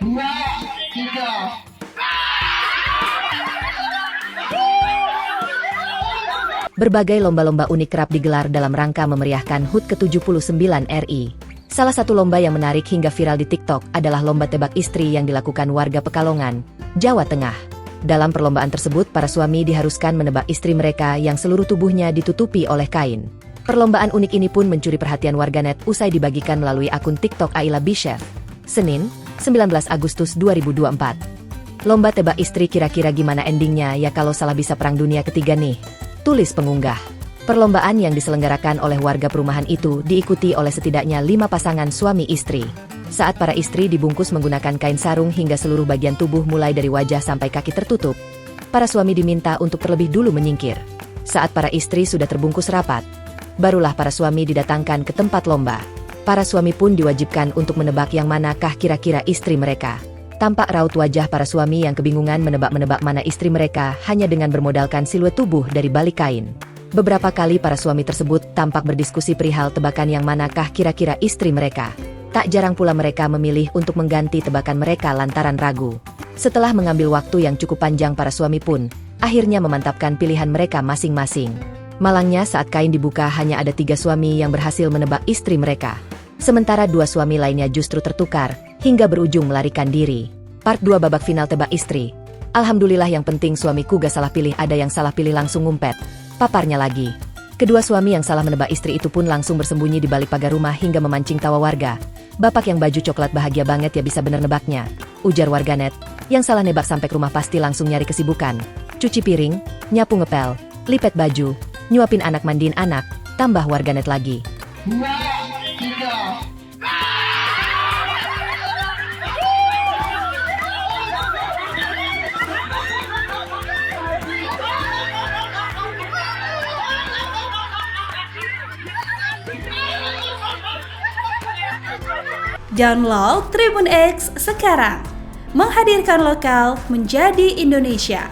dua, tiga. Berbagai lomba-lomba unik kerap digelar dalam rangka memeriahkan HUT ke-79 RI. Salah satu lomba yang menarik hingga viral di TikTok adalah lomba tebak istri yang dilakukan warga Pekalongan, Jawa Tengah. Dalam perlombaan tersebut, para suami diharuskan menebak istri mereka yang seluruh tubuhnya ditutupi oleh kain. Perlombaan unik ini pun mencuri perhatian warganet usai dibagikan melalui akun TikTok Aila Bishef, Senin, 19 Agustus 2024. Lomba tebak istri kira-kira gimana endingnya ya kalau salah bisa perang dunia ketiga nih, tulis pengunggah. Perlombaan yang diselenggarakan oleh warga perumahan itu diikuti oleh setidaknya 5 pasangan suami istri. Saat para istri dibungkus menggunakan kain sarung hingga seluruh bagian tubuh mulai dari wajah sampai kaki tertutup, para suami diminta untuk terlebih dulu menyingkir. Saat para istri sudah terbungkus rapat, barulah para suami didatangkan ke tempat lomba. Para suami pun diwajibkan untuk menebak yang manakah kira-kira istri mereka. Tampak raut wajah para suami yang kebingungan menebak-menebak mana istri mereka hanya dengan bermodalkan siluet tubuh dari balik kain. Beberapa kali para suami tersebut tampak berdiskusi perihal tebakan yang manakah kira-kira istri mereka. Tak jarang pula mereka memilih untuk mengganti tebakan mereka lantaran ragu. Setelah mengambil waktu yang cukup panjang, para suami pun akhirnya memantapkan pilihan mereka masing-masing. Malangnya saat kain dibuka hanya ada 3 suami yang berhasil menebak istri mereka. Sementara 2 suami lainnya justru tertukar hingga berujung melarikan diri. Part 2 babak final tebak istri. Alhamdulillah, yang penting suamiku gak salah pilih, ada yang salah pilih langsung ngumpet, paparnya lagi. Kedua suami yang salah menebak istri itu pun langsung bersembunyi di balik pagar rumah hingga memancing tawa warga. Bapak yang baju coklat bahagia banget ya bisa bener nebaknya, ujar warganet. Yang salah nebak sampai ke rumah pasti langsung nyari kesibukan. Cuci piring, nyapu ngepel, lipet baju, nyuapin anak, mandiin anak, tambah warganet lagi. Dua, tiga. Download Tribun X sekarang, menghadirkan lokal menjadi Indonesia.